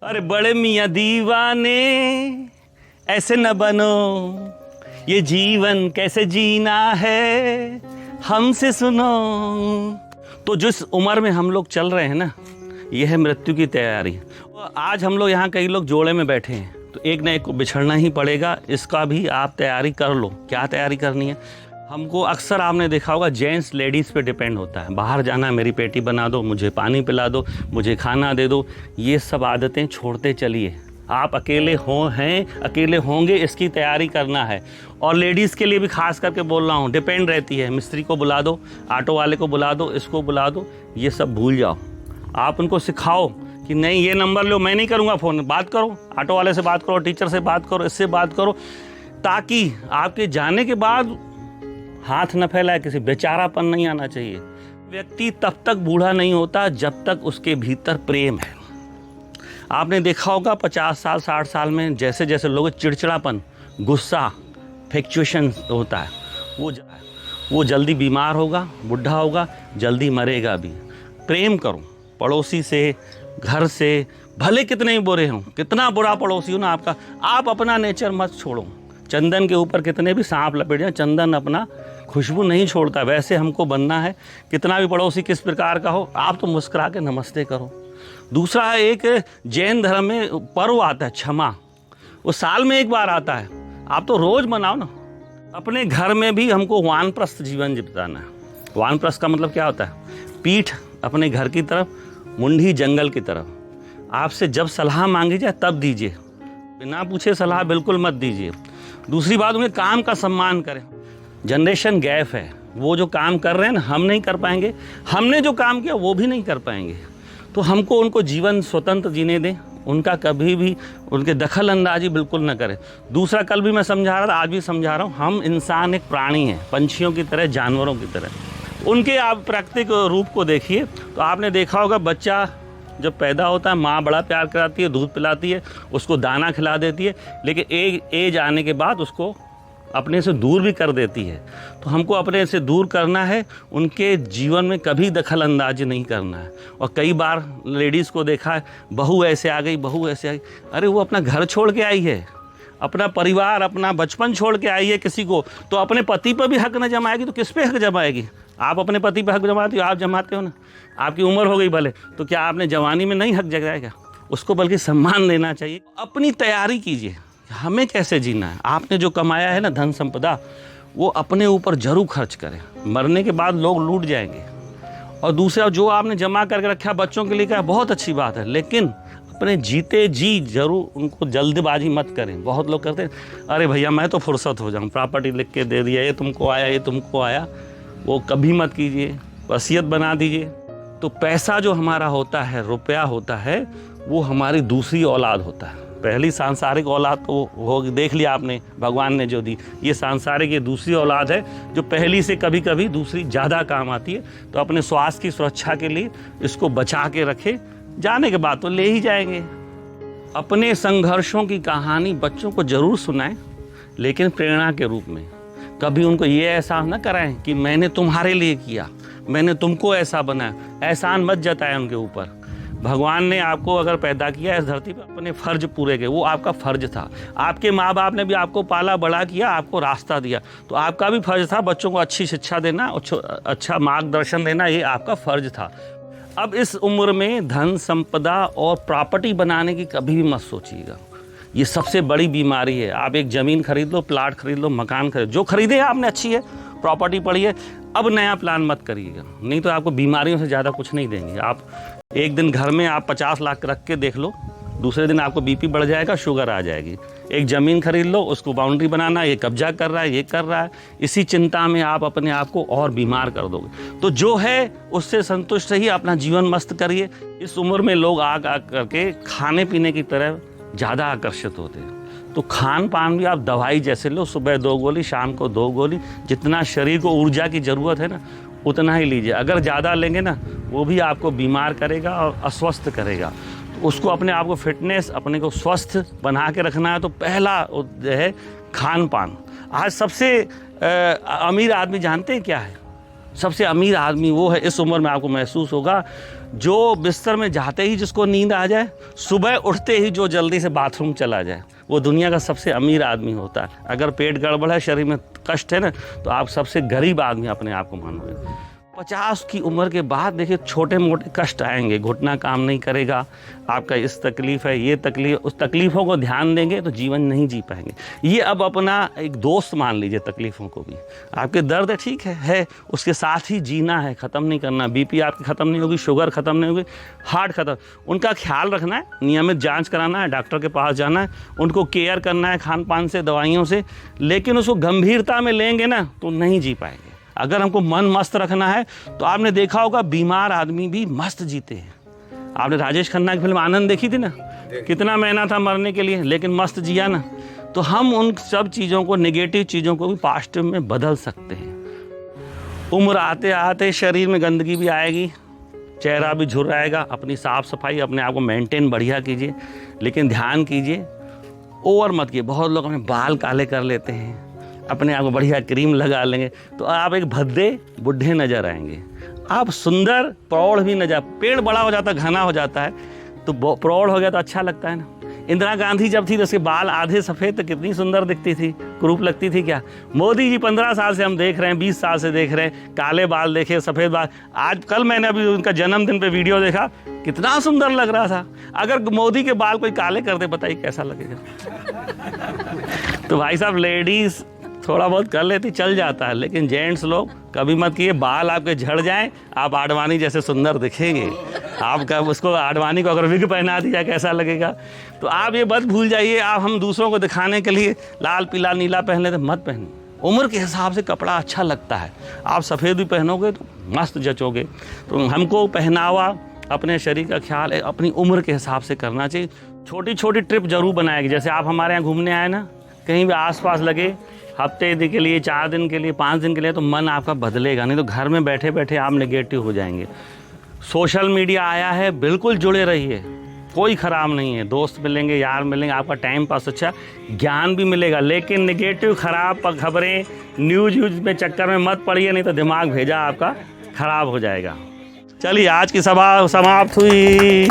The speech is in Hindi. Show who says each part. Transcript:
Speaker 1: अरे बड़े मियाँ दीवाने ऐसे न बनो, ये जीवन कैसे जीना है हमसे सुनो। तो जिस उम्र में हम लोग चल रहे हैं ना, ये है मृत्यु की तैयारी। आज हम लोग यहाँ कई लोग जोड़े में बैठे हैं, तो एक न एक को बिछड़ना ही पड़ेगा। इसका भी आप तैयारी कर लो। क्या तैयारी करनी है? हमको अक्सर आपने देखा होगा जेंट्स लेडीज़ पे डिपेंड होता है। बाहर जाना है, मेरी पेटी बना दो, मुझे पानी पिला दो, मुझे खाना दे दो। ये सब आदतें छोड़ते चलिए। आप अकेले अकेले होंगे, इसकी तैयारी करना है। और लेडीज़ के लिए भी खास करके बोल रहा हूँ, डिपेंड रहती है। मिस्त्री को बुला दो, ऑटो वाले को बुला दो, इसको बुला दो, ये सब भूल जाओ। आप उनको सिखाओ कि नहीं ये नंबर लो, मैं नहीं करूँगा फ़ोन, बात करो, ऑटो वाले से बात करो, टीचर से बात करो, इससे बात करो, ताकि आपके जाने के बाद हाथ न फैलाए, किसी बेचारापन नहीं आना चाहिए। व्यक्ति तब तक बूढ़ा नहीं होता जब तक उसके भीतर प्रेम है। आपने देखा होगा 50 साल 60 साल में जैसे जैसे लोग चिड़चिड़ापन, गुस्सा, फ्लक्चुएशन होता है, वो जल्दी बीमार होगा, बुढ़ा होगा, जल्दी मरेगा भी। प्रेम करो पड़ोसी से, घर से, भले कितने ही बुरे हों, कितना बुरा पड़ोसी हो ना आपका, आप अपना नेचर मत छोड़ो। चंदन के ऊपर कितने भी सांप लपेट जाए, चंदन अपना खुशबू नहीं छोड़ता। वैसे हमको बनना है। कितना भी पड़ोसी किस प्रकार का हो, आप तो मुस्कुरा के नमस्ते करो। दूसरा, एक जैन धर्म में पर्व आता है क्षमा, वो साल में एक बार आता है, आप तो रोज मनाओ ना। अपने घर में भी हमको वानप्रस्थ जीवन बिताना है। वानप्रस्थ का मतलब क्या होता है? पीठ अपने घर की तरफ, मुंडी जंगल की तरफ। आपसे जब सलाह मांगी जाए तब दीजिए, बिना पूछे सलाह बिल्कुल मत दीजिए। दूसरी बात, उनके काम का सम्मान करें। जनरेशन गैप है, वो जो काम कर रहे हैं ना, हम नहीं कर पाएंगे, हमने जो काम किया वो भी नहीं कर पाएंगे। तो हमको उनको जीवन स्वतंत्र जीने दें, उनका कभी भी उनके दखल अंदाजी बिल्कुल न करें। दूसरा, कल भी मैं समझा रहा था, आज भी समझा रहा हूँ, हम इंसान एक प्राणी हैं, पंछियों की तरह, जानवरों की तरह। उनके आप प्राकृतिक रूप को देखिए तो आपने देखा होगा, बच्चा जब पैदा होता है माँ बड़ा प्यार कराती है, दूध पिलाती है, उसको दाना खिला देती है, लेकिन एक एज आने के बाद उसको अपने से दूर भी कर देती है। तो हमको अपने से दूर करना है, उनके जीवन में कभी दखल अंदाजी नहीं करना है। और कई बार लेडीज़ को देखा है, बहू ऐसे आ गई, बहू ऐसे आ गई। अरे वो अपना घर छोड़ के आई है, अपना परिवार, अपना बचपन छोड़ के आई है किसी को, तो अपने पति पर भी हक न जमाएगी तो किस पे हक जमाएगी? आप अपने पति पर हक जमाते हो, आप जमाते हो ना। आपकी उम्र हो गई भले, तो क्या आपने जवानी में नहीं हक जगाएगा? उसको बल्कि सम्मान देना चाहिए। अपनी तैयारी कीजिए, हमें कैसे जीना है। आपने जो कमाया है ना धन संपदा, वो अपने ऊपर जरूर खर्च करें। मरने के बाद लोग लूट जाएंगे। और दूसरा, जो आपने जमा करके रखा बच्चों के लिए, क्या बहुत अच्छी बात है, लेकिन अपने जीते जी जरूर उनको जल्दबाजी मत करें। बहुत लोग करते हैं, अरे भैया मैं तो फुर्सत हो जाऊँ, प्रॉपर्टी लिख के दे दिया, ये तुमको आया, ये तुमको आया। वो कभी मत कीजिए, वसीयत बना दीजिए। तो पैसा जो हमारा होता है, रुपया होता है, वो हमारी दूसरी औलाद होता है। पहली सांसारिक औलाद तो हो देख लिया आपने, भगवान ने जो दी। ये सांसारिक, ये दूसरी औलाद है जो पहली से कभी कभी दूसरी ज़्यादा काम आती है। तो अपने स्वास्थ्य की सुरक्षा के लिए इसको बचा के रखे, जाने के बाद तो ले ही जाएंगे। अपने संघर्षों की कहानी बच्चों को जरूर सुनाएं, लेकिन प्रेरणा के रूप में। कभी उनको ये एहसास न कराएं कि मैंने तुम्हारे लिए किया, मैंने तुमको ऐसा बनाया। एहसान मत जताएं उनके ऊपर। भगवान ने आपको अगर पैदा किया इस धरती पर, अपने फ़र्ज पूरे किए, वो आपका फ़र्ज था। आपके माँ बाप ने भी आपको पाला बड़ा किया, आपको रास्ता दिया, तो आपका भी फ़र्ज था बच्चों को अच्छी शिक्षा देना, अच्छा मार्गदर्शन देना, ये आपका फ़र्ज था। अब इस उम्र में धन संपदा और प्रॉपर्टी बनाने की कभी भी मत सोचिएगा। ये सबसे बड़ी बीमारी है। आप एक ज़मीन खरीद लो, प्लाट खरीद लो, मकान खरीद, जो खरीदे आपने अच्छी है, प्रॉपर्टी पड़ी है, अब नया प्लान मत करिएगा, नहीं तो आपको बीमारियों से ज़्यादा कुछ नहीं देंगे। आप एक दिन घर में आप 50 लाख रख के देख लो, दूसरे दिन आपको बीपी बढ़ जाएगा, शुगर आ जाएगी। एक ज़मीन खरीद लो, उसको बाउंड्री बनाना, ये कब्जा कर रहा है, ये कर रहा है, इसी चिंता में आप अपने आप को और बीमार कर दोगे। तो जो है उससे संतुष्ट रहिए, अपना जीवन मस्त करिए। इस उम्र में लोग आ करके खाने पीने की तरह ज़्यादा आकर्षित होते हैं। तो खान पान भी आप दवाई जैसे लो, सुबह 2 गोली, शाम को 2 गोली। जितना शरीर को ऊर्जा की ज़रूरत है ना, उतना ही लीजिए। अगर ज़्यादा लेंगे ना, वो भी आपको बीमार करेगा और अस्वस्थ करेगा। तो उसको अपने आप को फिटनेस, अपने को स्वस्थ बना के रखना है। तो पहला जो है खान पान। आज सबसे अमीर आदमी जानते हैं क्या है? सबसे अमीर आदमी वो है, इस उम्र में आपको महसूस होगा, जो बिस्तर में जाते ही जिसको नींद आ जाए, सुबह उठते ही जो जल्दी से बाथरूम चला जाए, वो दुनिया का सबसे अमीर आदमी होता है। अगर पेट गड़बड़ है, शरीर में कष्ट है ना, तो आप सबसे गरीब आदमी अपने आप को मानोगे। 50 की उम्र के बाद देखिए छोटे मोटे कष्ट आएंगे, घुटना काम नहीं करेगा, आपका इस तकलीफ़ है, ये तकलीफ, उस तकलीफ़ों को ध्यान देंगे तो जीवन नहीं जी पाएंगे। ये अब अपना एक दोस्त मान लीजिए तकलीफ़ों को भी। आपके दर्द ठीक है, उसके साथ ही जीना है, ख़त्म नहीं करना। बीपी आपकी ख़त्म नहीं होगी, शुगर ख़त्म नहीं होगी, हार्ट ख़त्म, उनका ख्याल रखना है, नियमित जाँच कराना है, डॉक्टर के पास जाना है, उनको केयर करना है खान पान से, दवाइयों से। लेकिन उसको गंभीरता में लेंगे ना तो नहीं जी पाएंगे। अगर हमको मन मस्त रखना है तो आपने देखा होगा बीमार आदमी भी मस्त जीते हैं। आपने राजेश खन्ना की फिल्म आनंद देखी थी ना, कितना मेहनत था मरने के लिए लेकिन मस्त जिया ना। तो हम उन सब चीज़ों को, नेगेटिव चीज़ों को भी पॉजिटिव में बदल सकते हैं। उम्र आते आते शरीर में गंदगी भी आएगी, चेहरा भी झुर्राएगा। अपनी साफ़ सफाई, अपने आप को मेंटेन बढ़िया कीजिए, लेकिन ध्यान कीजिए ओवर मत कीजिए। बहुत लोग अपने बाल काले कर लेते हैं, अपने आप को बढ़िया क्रीम लगा लेंगे तो आप एक भद्दे बुढ़े नज़र आएंगे। आप सुंदर प्रौढ़ भी नजर, पेड़ बड़ा हो जाता है, घना हो जाता है तो प्रौढ़ हो गया तो अच्छा लगता है ना। इंदिरा गांधी जब थी तो उसके बाल आधे सफ़ेद तो कितनी सुंदर दिखती थी, कुरूप लगती थी क्या। मोदी जी 15 साल से हम देख रहे हैं, 20 साल से देख रहे हैं, काले बाल देखे, सफ़ेद बाल। आज कल मैंने अभी उनका जन्मदिन पे वीडियो देखा, कितना सुंदर लग रहा था। अगर मोदी के बाल कोई काले कर दे, बताइए कैसा लगेगा। तो भाई साहब, लेडीज़ थोड़ा बहुत कर लेती, चल जाता है, लेकिन जेंट्स लोग कभी मत किए। बाल आपके झड़ जाएं, आप आडवाणी जैसे सुंदर दिखेंगे। आप उसको, आडवाणी को अगर विग पहना दिया कैसा लगेगा। तो आप ये मत भूल जाइए, आप हम दूसरों को दिखाने के लिए लाल पीला नीला पहन लेते, मत पहने। उम्र के हिसाब से कपड़ा अच्छा लगता है। आप सफ़ेद भी पहनोगे तो मस्त जचोगे। तो हमको पहनावा, अपने शरीर का ख्याल अपनी उम्र के हिसाब से करना चाहिए। छोटी छोटी ट्रिप जरूर बनाएगी। जैसे आप हमारे यहाँ घूमने आए ना, कहीं भी आसपास लगे, हफ्ते के लिए, 4 दिन के लिए, 5 दिन के लिए, तो मन आपका बदलेगा। नहीं तो घर में बैठे बैठे आप नेगेटिव हो जाएंगे। सोशल मीडिया आया है, बिल्कुल जुड़े रहिए, कोई ख़राब नहीं है। दोस्त मिलेंगे, यार मिलेंगे, आपका टाइम पास अच्छा, ज्ञान भी मिलेगा। लेकिन नेगेटिव ख़राब खबरें, न्यूज़ में चक्कर में मत पड़िए, नहीं तो दिमाग भेजा आपका ख़राब हो जाएगा। चलिए, आज की सभा समाप्त हुई।